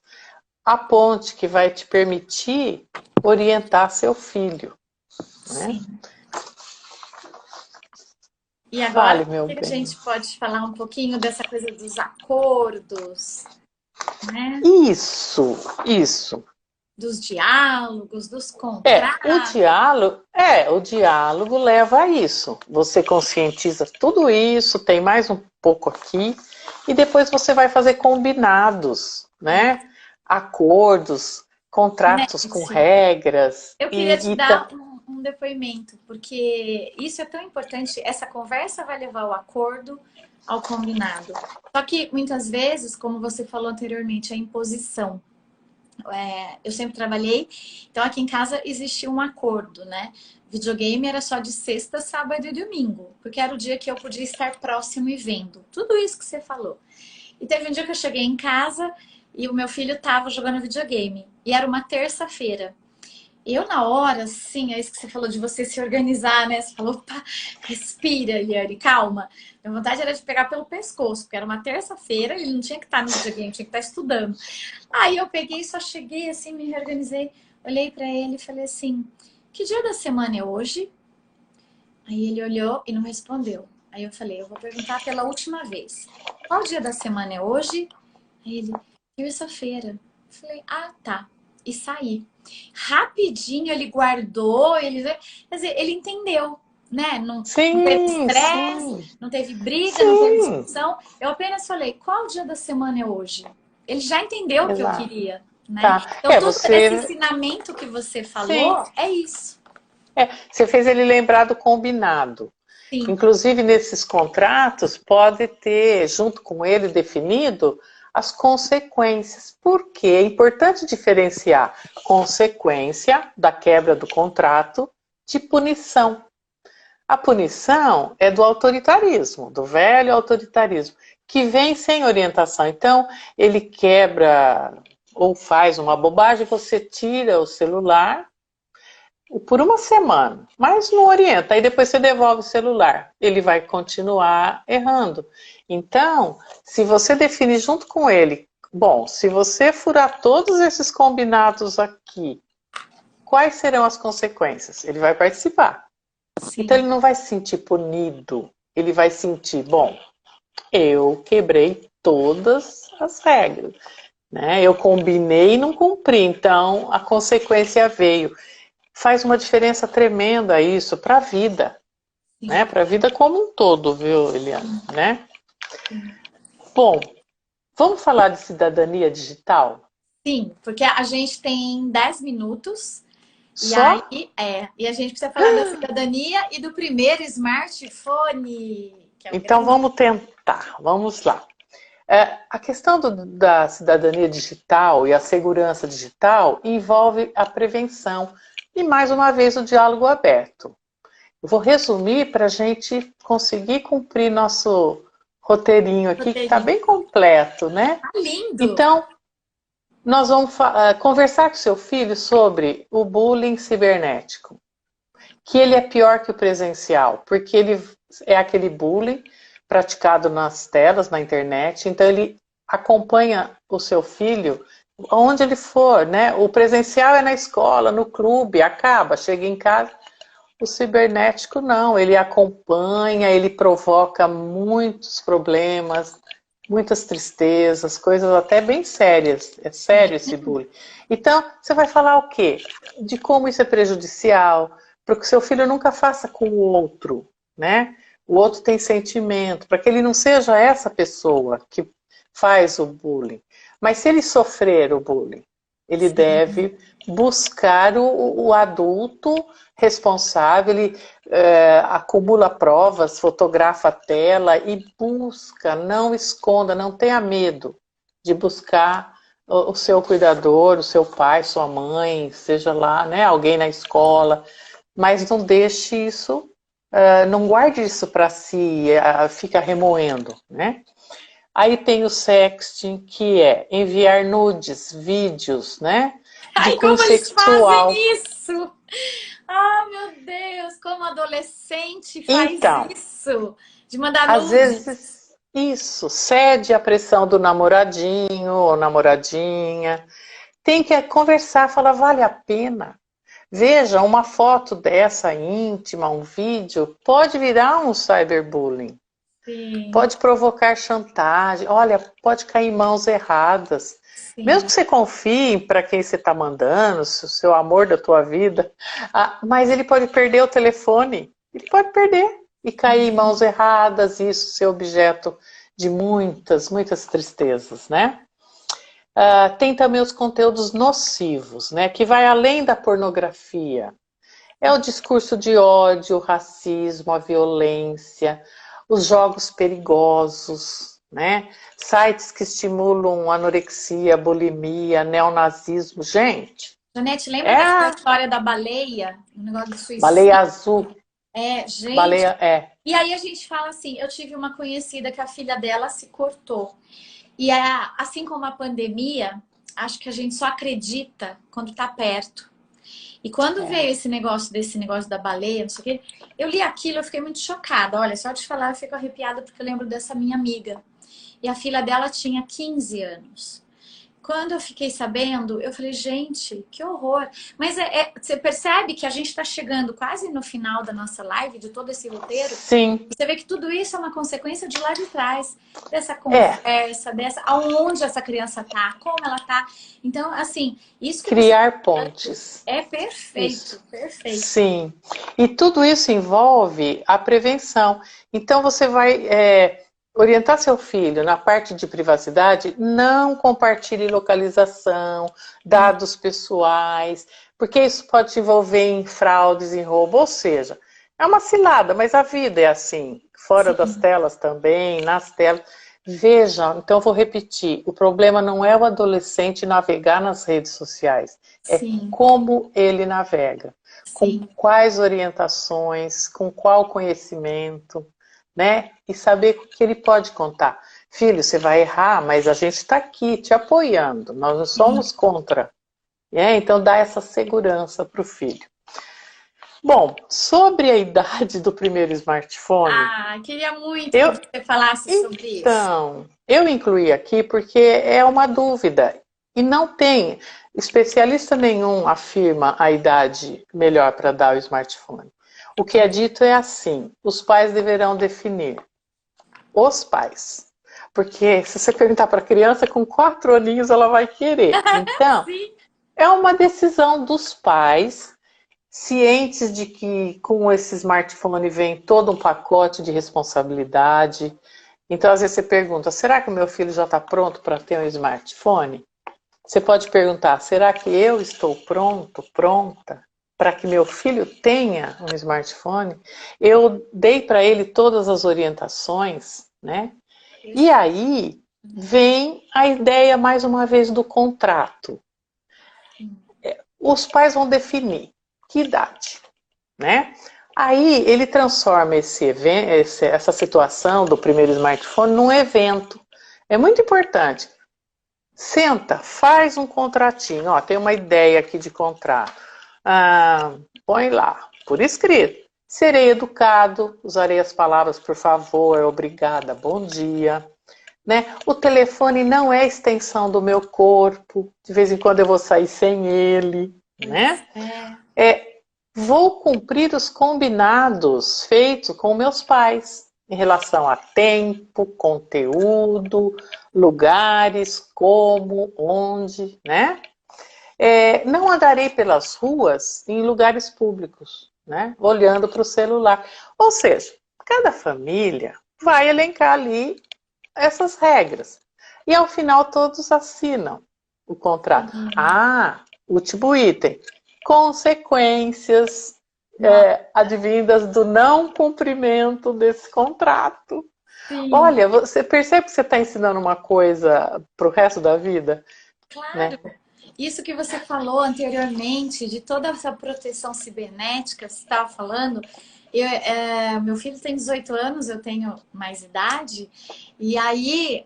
a ponte que vai te permitir orientar seu filho, né? Sim. E agora, Fale, meu o que a bem. gente pode falar um pouquinho dessa coisa dos acordos, né? Isso. Dos diálogos, dos É, contratos. o diálogo leva a isso. Você conscientiza tudo isso, tem mais um pouco aqui, e depois você vai fazer combinados, né? Acordos, contratos com Nécio, regras eu queria te dar um depoimento, porque isso é tão importante. Essa conversa vai levar ao acordo, ao combinado. Só que muitas vezes, como você falou anteriormente, a imposição. Eu sempre trabalhei, então aqui em casa existia um acordo, né? Videogame era só de sexta, sábado e domingo, porque era o dia que eu podia estar próximo e vendo. Tudo isso que você falou. E teve um dia que eu cheguei em casa e o meu filho estava jogando videogame. E era uma terça-feira. Eu, na hora, sim, é isso que você falou de você se organizar, né? Você falou, opa, respira, Eliane, calma. Minha vontade era de pegar pelo pescoço, porque era uma terça-feira, ele não tinha que estar no videogame, tinha que estar estudando. Aí eu peguei, só cheguei assim, me reorganizei, olhei pra ele e falei assim: que dia da semana é hoje? Aí ele olhou e não respondeu. Aí eu falei: eu vou perguntar pela última vez: qual dia da semana é hoje? Aí ele: terça-feira. Eu falei: ah, tá. E saí. Rapidinho ele guardou, quer dizer, ele entendeu, né? Não teve Sim, estresse, sim, não teve briga, não teve sim, discussão. Eu apenas falei: qual dia da semana é hoje? Ele já entendeu o que eu exato. queria, né? Tá. Então, tudo esse Você, ensinamento que você sim, falou é isso. você fez ele lembrar do combinado. Sim, Inclusive, nesses contratos, pode ter, junto com ele, definido as consequências. Por quê? É importante diferenciar consequência da quebra do contrato de punição. A punição é do autoritarismo, do velho autoritarismo, que vem sem orientação. Então, ele quebra ou faz uma bobagem, você tira o celular por uma semana, mas não orienta. Aí depois você devolve o celular, ele vai continuar errando. Então, se você definir junto com ele, bom, se você furar todos esses combinados aqui, quais serão as consequências? Ele vai participar. Então sim, ele não vai se sentir punido, ele vai sentir, bom, eu quebrei todas as regras, né? Eu combinei e não cumpri, então a consequência veio. Faz uma diferença tremenda isso para a vida, né? sim, Para a vida como um todo, viu, Eliana? sim, Né? sim. Bom, Vamos falar de cidadania digital? Sim, porque a gente tem 10 minutos e Só? e a gente precisa falar da cidadania e do primeiro smartphone, que é o Então grande. vamos tentar, vamos lá. A questão da cidadania digital e a segurança digital envolve a prevenção e, mais uma vez, o diálogo aberto. Eu vou resumir para a gente conseguir cumprir nosso roteirinho aqui, que está Roteirinho. bem completo, né? Tá lindo! Então, nós vamos conversar com seu filho sobre o bullying cibernético, que ele é pior que o presencial, porque ele é aquele bullying praticado nas telas, na internet, então ele acompanha o seu filho onde ele for, né? O presencial é na escola, no clube, acaba, chega em casa. O cibernético não, ele acompanha, ele provoca muitos problemas, muitas tristezas, coisas até bem sérias. É sério esse bullying. Então, você vai falar o quê? De como isso é prejudicial, para que o seu filho nunca faça com o outro, né? O outro tem sentimento, para que ele não seja essa pessoa que faz o bullying. Mas se ele sofrer o bullying, ele Sim. deve buscar o adulto responsável, ele acumula provas, fotografa a tela e busca, não esconda, não tenha medo de buscar o seu cuidador, o seu pai, sua mãe, seja lá, né, alguém na escola, mas não deixe isso, não guarde isso para si, fica remoendo, né? Aí tem o sexting, que é enviar nudes, vídeos, né, de Ai, cunho como eles sexual. fazem isso! Ah, meu Deus, como adolescente faz Então, isso, de mandar às nudes. vezes, isso cede à pressão do namoradinho ou namoradinha. Tem que conversar, falar, vale a pena? Veja, uma foto dessa íntima, um vídeo, pode virar um cyberbullying. Sim, Pode provocar chantagem, olha, pode cair em mãos erradas. Mesmo sim. que você confie para quem você está mandando, se o seu amor da tua vida, mas ele pode perder o telefone, ele pode perder e cair em mãos erradas, e isso ser objeto de muitas, muitas tristezas, né? Tem também os conteúdos nocivos, né? Que vai além da pornografia. É o discurso de ódio, o racismo, a violência, os jogos perigosos, né? Sites que estimulam anorexia, bulimia, neonazismo. Gente, Janete, lembra é daquela a história da baleia? O negócio do baleia suicídio? azul, É, gente. baleia é. E aí a gente fala assim, eu tive uma conhecida que a filha dela se cortou. E assim como a pandemia, acho que a gente só acredita quando tá perto. E quando É. veio desse negócio da baleia, não sei o quê, eu li aquilo, eu fiquei muito chocada. Olha, só de falar, eu fico arrepiada porque eu lembro dessa minha amiga. E a filha dela tinha 15 anos. Quando eu fiquei sabendo, eu falei, gente, que horror. Mas você percebe que a gente está chegando quase no final da nossa live, de todo esse roteiro, Sim, e você vê que tudo isso é uma consequência de lá de trás, dessa é. conversa, aonde essa criança tá, como ela tá. Então, assim, isso que você Criar tá falando pontes. é Isso. perfeito, perfeito. Sim. E tudo isso envolve a prevenção. Então você vai orientar seu filho na parte de privacidade, não compartilhe localização, dados pessoais, porque isso pode te envolver em fraudes, em roubo, ou seja, é uma cilada, mas a vida é assim, fora das Sim, telas também, nas telas. Veja, então vou repetir, o problema não é o adolescente navegar nas redes sociais, é sim, como ele navega, com sim. quais orientações, com qual conhecimento, né? E saber o que ele pode contar. Filho, você vai errar, mas a gente está aqui te apoiando, nós não Sim. somos contra. Né? Então dá essa segurança para o filho. Bom, sobre a idade do primeiro smartphone, Ah, queria muito que eu você falasse sobre isso. então, eu incluí aqui porque é uma dúvida e não tem especialista nenhum afirma a idade melhor para dar o smartphone. O que é dito é assim: os pais deverão definir. Os pais. Porque se você perguntar para a criança, com 4 aninhos ela vai querer. Então, Sim. é uma decisão dos pais, cientes de que com esse smartphone vem todo um pacote de responsabilidade. Então, às vezes você pergunta, será que o meu filho já está pronto para ter um smartphone? Você pode perguntar, será que eu estou pronto, pronta, para que meu filho tenha um smartphone? Eu dei para ele todas as orientações, né? E aí vem a ideia, mais uma vez, do contrato. Os pais vão definir que idade, né? Aí ele transforma essa situação do primeiro smartphone num evento. É muito importante. Senta, faz um contratinho. Ó, tem uma ideia aqui de contrato. Põe lá, por escrito. Serei educado, usarei as palavras por favor, obrigada, bom dia. Né? O telefone não é extensão do meu corpo. De vez em quando eu vou sair sem ele. Né? Vou cumprir os combinados feitos com meus pais em relação a tempo, conteúdo, lugares, como, onde, né? Não andarei pelas ruas em lugares públicos, né? Olhando para o celular. Ou seja, cada família vai elencar ali essas regras. E ao final todos assinam o contrato. Último item. Consequências advindas do não cumprimento desse contrato. Sim. Olha, você percebe que você está ensinando uma coisa para o resto da vida? Claro. Né? Isso que você falou anteriormente, de toda essa proteção cibernética, você estava falando, meu filho tem 18 anos, eu tenho mais idade, e aí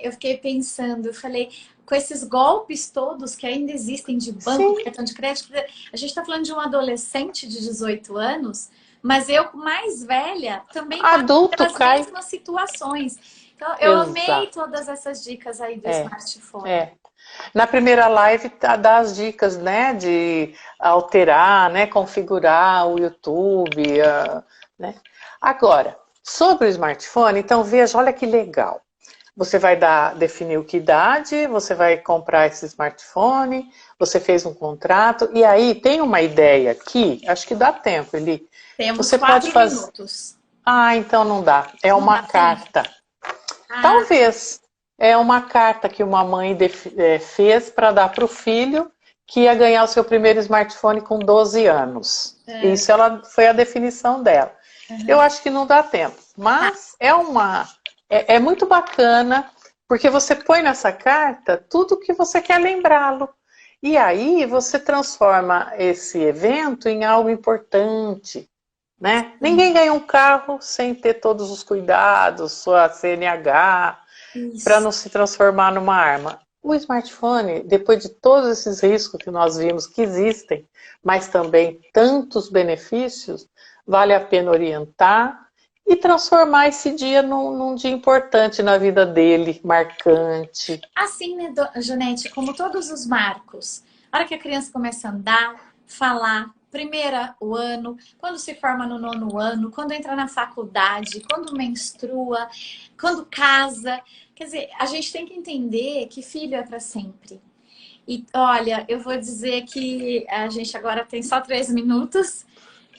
eu fiquei pensando, eu falei, com esses golpes todos que ainda existem de banco, Sim. cartão de crédito, a gente está falando de um adolescente de 18 anos, mas eu, mais velha, também adulto pelas cai. mesmas situações. Então, eu amei todas essas dicas aí do smartphone. Na primeira live dá as dicas, né, de alterar, né, configurar o YouTube, né. Agora, sobre o smartphone, então veja, olha que legal. Você vai definir o que idade, você vai comprar esse smartphone, você fez um contrato, e aí tem uma ideia aqui, acho que dá tempo, Eli. Temos você 4 pode fazer... minutos. Então não dá, é uma carta. Talvez. É uma carta que uma mãe fez para dar para o filho que ia ganhar o seu primeiro smartphone com 12 anos. Isso foi a definição dela. Eu acho que não dá tempo, mas é muito bacana, porque você põe nessa carta tudo que você quer lembrá-lo. E aí você transforma esse evento em algo importante. Né? Ninguém ganha um carro sem ter todos os cuidados, sua CNH, para não se transformar numa arma. O smartphone, depois de todos esses riscos que nós vimos que existem, mas também tantos benefícios, vale a pena orientar e transformar esse dia num dia importante na vida dele, marcante. Assim, né, Janete, como todos os marcos, a hora que a criança começa a andar, falar, o ano, quando se forma no 9º ano, quando entra na faculdade, quando menstrua, quando casa. Quer dizer, a gente tem que entender que filho é para sempre. E olha, eu vou dizer que a gente agora tem só 3 minutos.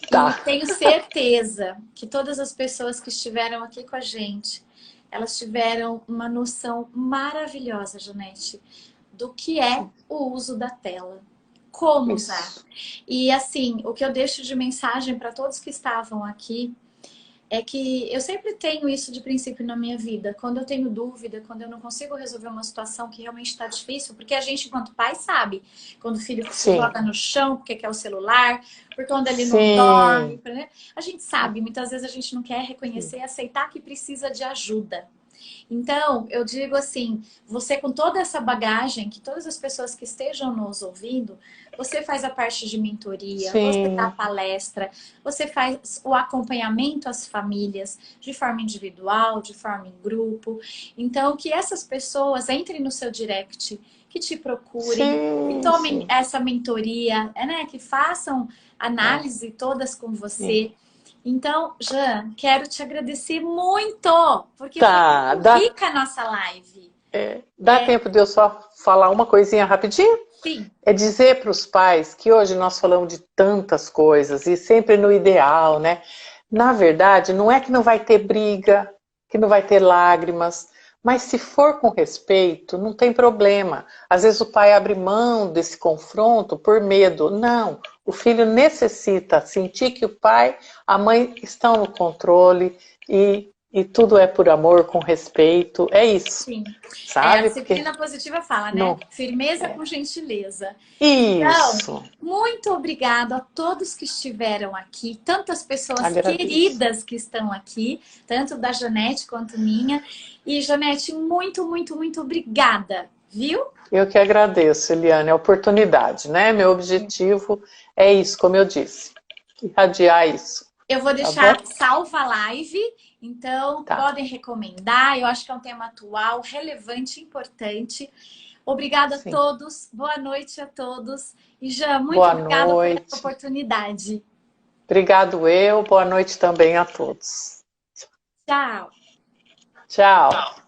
E tenho certeza que todas as pessoas que estiveram aqui com a gente, elas tiveram uma noção maravilhosa, Janete, do que é o uso da tela. Como usar. E assim, o que eu deixo de mensagem para todos que estavam aqui é que eu sempre tenho isso de princípio na minha vida. Quando eu tenho dúvida, quando eu não consigo resolver uma situação que realmente está difícil, porque a gente, enquanto pai, sabe quando o filho se joga no chão, porque quer o celular, porque quando ele não dorme. Né? A gente sabe, muitas vezes a gente não quer reconhecer e aceitar que precisa de ajuda. Então, eu digo assim, você com toda essa bagagem, que todas as pessoas que estejam nos ouvindo, você faz a parte de mentoria, você dá palestra, você faz o acompanhamento às famílias de forma individual, de forma em grupo. Então, que essas pessoas entrem no seu direct, que te procurem, que tomem essa mentoria, né? Que façam análise todas com você. Então, Jan, quero te agradecer muito, porque foi muito rica a nossa live. Dá tempo de eu só falar uma coisinha rapidinho? Sim. É dizer para os pais que hoje nós falamos de tantas coisas e sempre no ideal, né? Na verdade, não é que não vai ter briga, que não vai ter lágrimas. Mas se for com respeito, não tem problema. Às vezes o pai abre mão desse confronto por medo. Não, o filho necessita sentir que o pai, a mãe estão no controle e tudo é por amor, com respeito. É isso, Sim. A sabe? disciplina positiva fala, né? Não, Firmeza com gentileza. Então, isso, muito obrigada a todos que estiveram aqui, tantas pessoas agradeço. queridas que estão aqui, tanto da Janete quanto minha. E, Janete, muito, muito, muito obrigada, viu? Eu que agradeço, Eliane, a oportunidade, né? Meu objetivo é isso, como eu disse, irradiar isso, Eu vou tá deixar bom? salva a live, então Tá, podem recomendar. Eu acho que é um tema atual, relevante, importante. Obrigada a sim. todos, boa noite a todos. E Já, muito Boa obrigada por essa noite. oportunidade. Obrigado eu, boa noite também a todos. Tchau! Tchau.